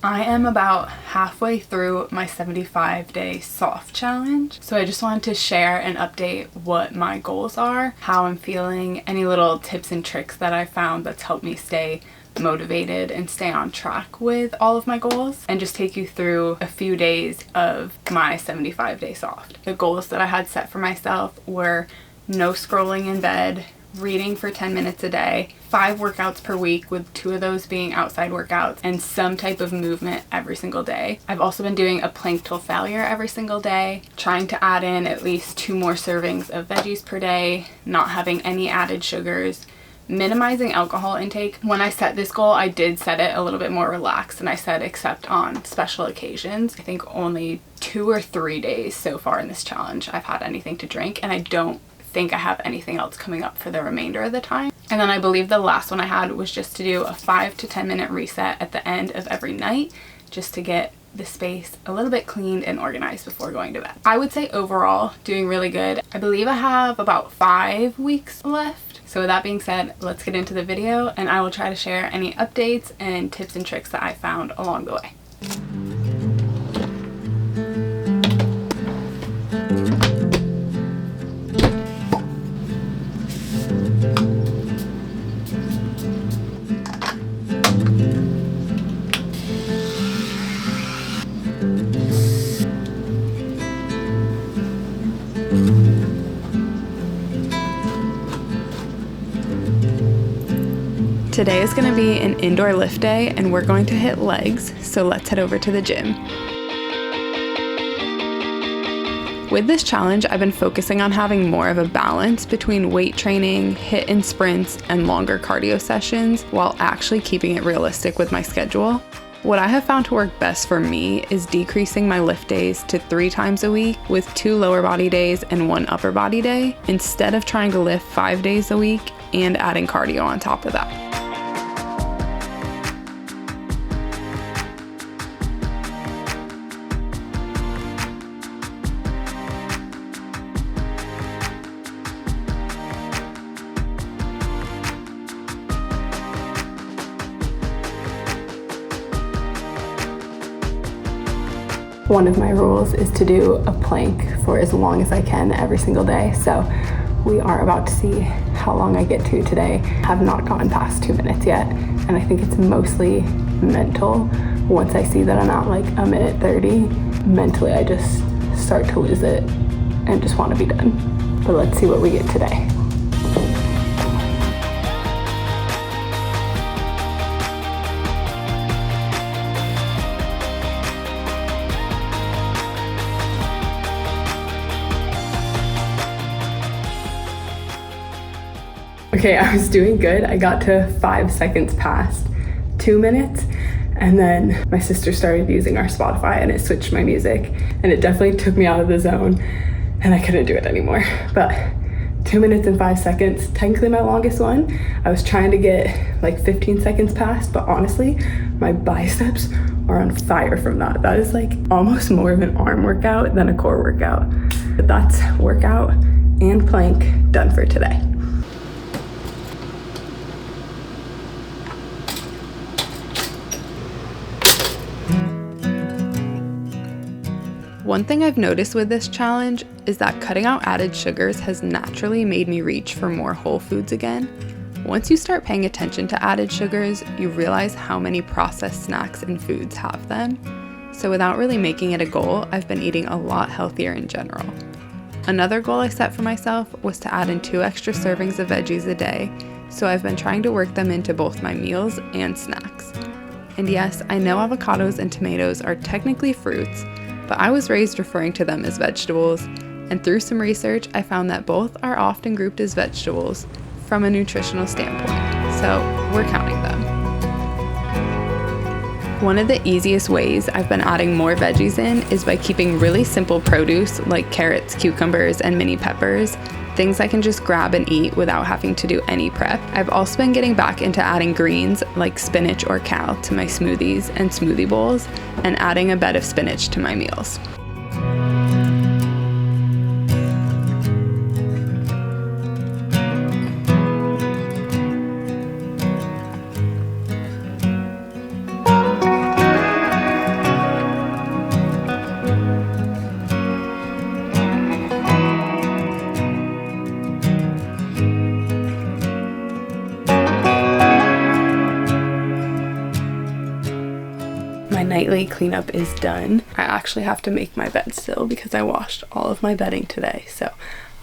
I am about halfway through my 75-day soft challenge, so I just wanted to share and update what my goals are, how I'm feeling, any little tips and tricks that I found that's helped me stay motivated and stay on track with all of my goals, and just take you through a few days of my 75-day soft. The goals that I had set for myself were no scrolling in bed, reading for 10 minutes a day, 5 workouts per week with 2 of those being outside workouts, and some type of movement every single day. I've also been doing a plank till failure every single day, trying to add in at least 2 more servings of veggies per day, not having any added sugars, minimizing alcohol intake. When I set this goal, I did set it a little bit more relaxed, and I said except on special occasions. I think only 2 or 3 days so far in this challenge I've had anything to drink, and I don't think I have anything else coming up for the remainder of the time. And then I believe the last one I had was just to do a 5 to 10 minute reset at the end of every night, just to get the space a little bit cleaned and organized before going to bed. I would say overall doing really good. I believe I have about 5 weeks left. So with that being said, let's get into the video, and I will try to share any updates and tips and tricks that I found along the way. Today is going to be an indoor lift day, and we're going to hit legs, so let's head over to the gym. With this challenge, I've been focusing on having more of a balance between weight training, HIIT and sprints, and longer cardio sessions, while actually keeping it realistic with my schedule. What I have found to work best for me is decreasing my lift days to 3 times a week, with 2 lower body days and 1 upper body day, instead of trying to lift 5 days a week and adding cardio on top of that. One of my rules is to do a plank for as long as I can every single day. So we are about to see how long I get to today. I have not gotten past 2 minutes yet, and I think it's mostly mental. Once I see that I'm at like 1:30, mentally I just start to lose it and just want to be done. But let's see what we get today. Okay, I was doing good. I got to 5 seconds past 2 minutes, and then my sister started using our Spotify and it switched my music, and it definitely took me out of the zone and I couldn't do it anymore. But 2 minutes and 5 seconds, technically my longest one. I was trying to get like 15 seconds past, but honestly, my biceps are on fire from that. That is like almost more of an arm workout than a core workout. But that's workout and plank done for today. One thing I've noticed with this challenge is that cutting out added sugars has naturally made me reach for more whole foods again. Once you start paying attention to added sugars, you realize how many processed snacks and foods have them. So without really making it a goal, I've been eating a lot healthier in general. Another goal I set for myself was to add in 2 extra servings of veggies a day, so I've been trying to work them into both my meals and snacks. And yes, I know avocados and tomatoes are technically fruits, but I was raised referring to them as vegetables, and through some research, I found that both are often grouped as vegetables from a nutritional standpoint, so we're counting them. One of the easiest ways I've been adding more veggies in is by keeping really simple produce like carrots, cucumbers, and mini peppers, things I can just grab and eat without having to do any prep. I've also been getting back into adding greens like spinach or kale to my smoothies and smoothie bowls, and adding a bed of spinach to my meals. My nightly cleanup is done. I actually have to make my bed still because I washed all of my bedding today. So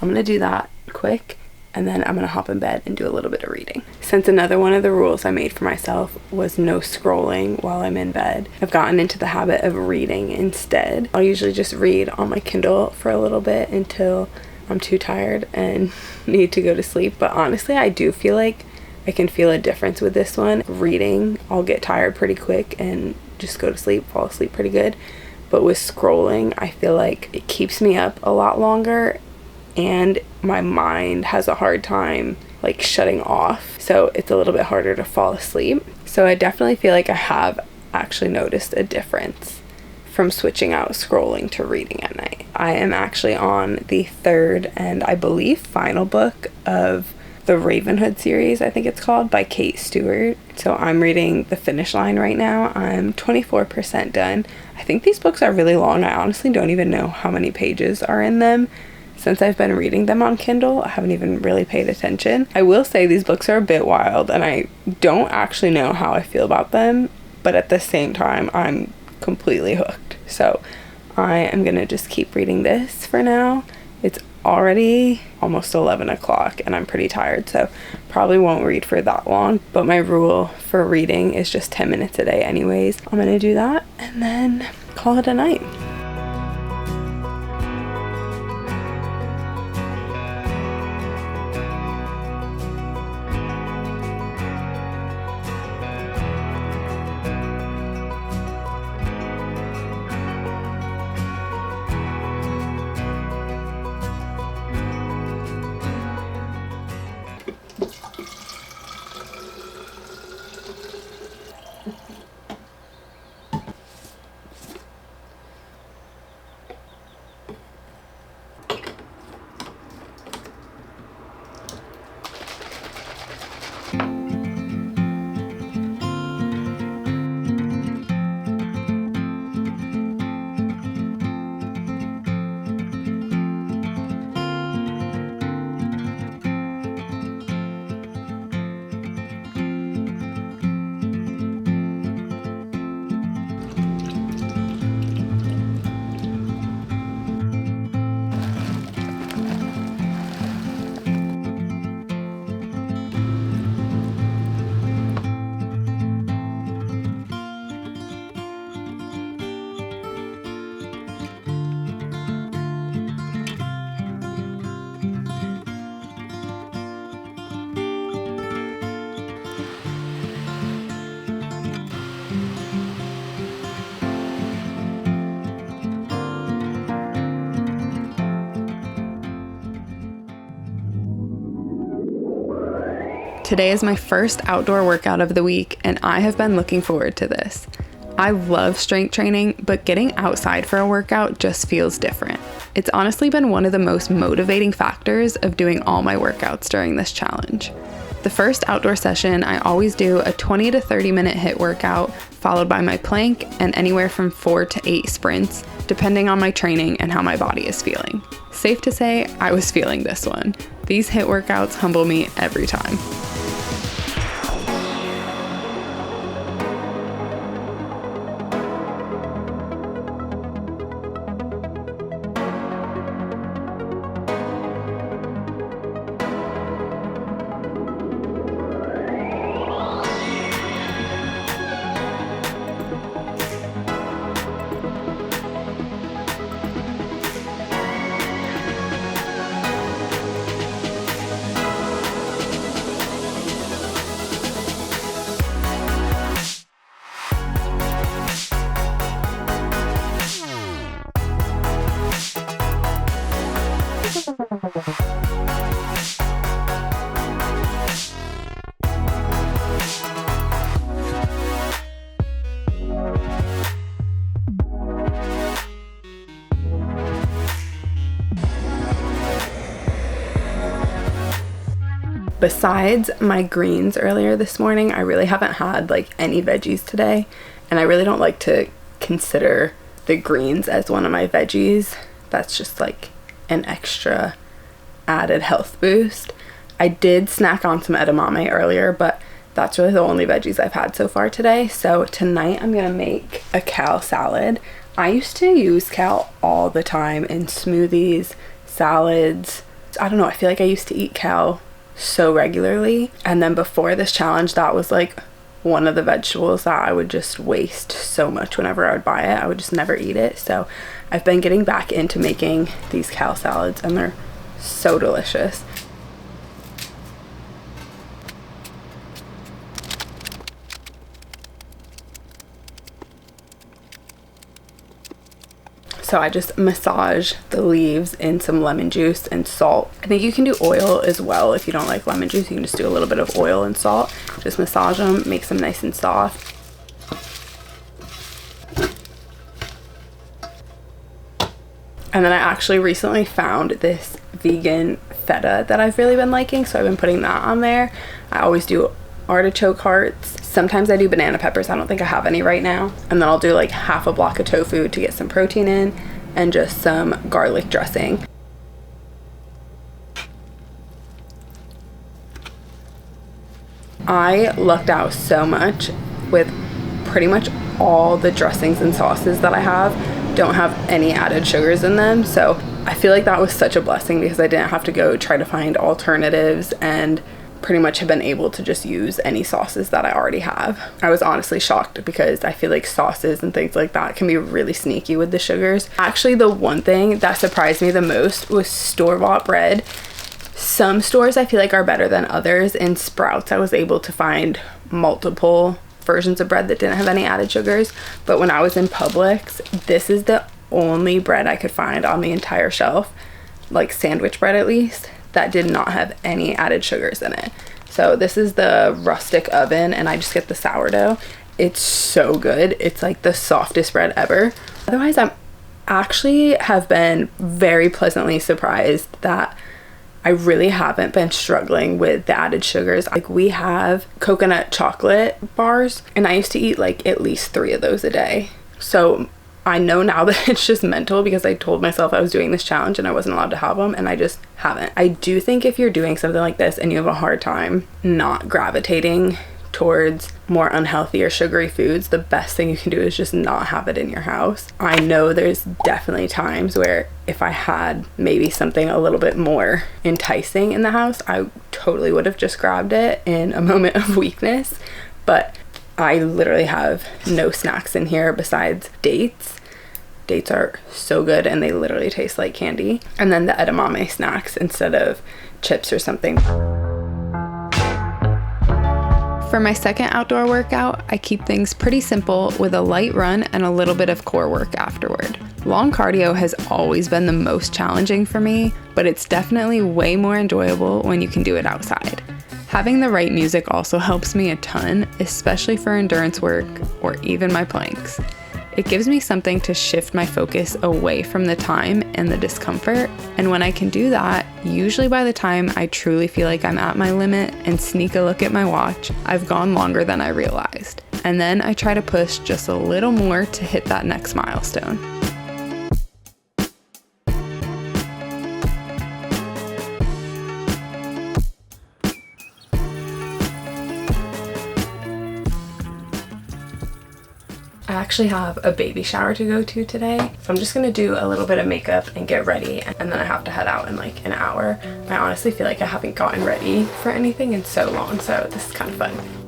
I'm gonna do that quick and then I'm gonna hop in bed and do a little bit of reading. Since another one of the rules I made for myself was no scrolling while I'm in bed, I've gotten into the habit of reading instead. I'll usually just read on my Kindle for a little bit until I'm too tired and need to go to sleep. But honestly, I do feel like I can feel a difference with this one. Reading, I'll get tired pretty quick and just go to sleep, fall asleep pretty good. But with scrolling, I feel like it keeps me up a lot longer and my mind has a hard time like shutting off, so it's a little bit harder to fall asleep. So I definitely feel like I have actually noticed a difference from switching out scrolling to reading at night. I am actually on the third and I believe final book of the Ravenhood series, I think it's called, by Kate Stewart. So I'm reading The Finish Line right now. I'm 24% done. I think these books are really long. I honestly don't even know how many pages are in them. Since I've been reading them on Kindle, I haven't even really paid attention. I will say these books are a bit wild and I don't actually know how I feel about them, but at the same time, I'm completely hooked. So I am gonna just keep reading this for now. It's already almost 11 o'clock and I'm pretty tired, so probably won't read for that long, but my rule for reading is just 10 minutes a day anyways. I'm gonna do that and then call it a night. Today is my first outdoor workout of the week, and I have been looking forward to this. I love strength training, but getting outside for a workout just feels different. It's honestly been one of the most motivating factors of doing all my workouts during this challenge. The first outdoor session, I always do a 20 to 30 minute HIIT workout, followed by my plank and anywhere from 4 to 8 sprints, depending on my training and how my body is feeling. Safe to say, I was feeling this one. These HIIT workouts humble me every time. Besides my greens earlier this morning, I really haven't had like any veggies today, and I really don't like to consider the greens as one of my veggies. That's just like an extra added health boost. I did snack on some edamame earlier, but that's really the only veggies I've had so far today. So tonight I'm gonna make a kale salad. I used to use kale all the time in smoothies, salads. I don't know, I feel like I used to eat kale so regularly. And then before this challenge, that was like one of the vegetables that I would just waste so much whenever I would buy it. I would just never eat it. So I've been getting back into making these kale salads and they're so delicious. So I just massage the leaves in some lemon juice and salt. I think you can do oil as well. If you don't like lemon juice, you can just do a little bit of oil and salt. Just massage them, makes them nice and soft. And then I actually recently found this vegan feta that I've really been liking, so I've been putting that on there. I always do artichoke hearts. Sometimes I do banana peppers. I don't think I have any right now. And then I'll do like half a block of tofu to get some protein in and just some garlic dressing. I lucked out so much with pretty much all the dressings and sauces that I have don't have any added sugars in them. So I feel like that was such a blessing because I didn't have to go try to find alternatives and pretty much have been able to just use any sauces that I already have. I was honestly shocked because I feel like sauces and things like that can be really sneaky with the sugars. Actually, the one thing that surprised me the most was store-bought bread. Some stores I feel like are better than others. In Sprouts, I was able to find multiple versions of bread that didn't have any added sugars. But when I was in Publix, this is the only bread I could find on the entire shelf, like sandwich bread at least, that did not have any added sugars in it. So this is the rustic oven and I just get the sourdough. It's so good. It's like the softest bread ever. Otherwise, I'm actually have been very pleasantly surprised that I really haven't been struggling with the added sugars. Like we have coconut chocolate bars and I used to eat like at least 3 of those a day. So I know now that it's just mental because I told myself I was doing this challenge and I wasn't allowed to have them and I just haven't. I do think if you're doing something like this and you have a hard time not gravitating towards more unhealthy or sugary foods, the best thing you can do is just not have it in your house. I know there's definitely times where if I had maybe something a little bit more enticing in the house, I totally would have just grabbed it in a moment of weakness. But I literally have no snacks in here besides dates. Dates are so good and they literally taste like candy. And then the edamame snacks instead of chips or something. For my second outdoor workout, I keep things pretty simple with a light run and a little bit of core work afterward. Long cardio has always been the most challenging for me, but it's definitely way more enjoyable when you can do it outside. Having the right music also helps me a ton, especially for endurance work or even my planks. It gives me something to shift my focus away from the time and the discomfort, and when I can do that, usually by the time I truly feel like I'm at my limit and sneak a look at my watch, I've gone longer than I realized. And then I try to push just a little more to hit that next milestone. I actually have a baby shower to go to today, so I'm just gonna do a little bit of makeup and get ready, and then I have to head out in like an hour. I honestly feel like I haven't gotten ready for anything in so long, so this is kind of fun.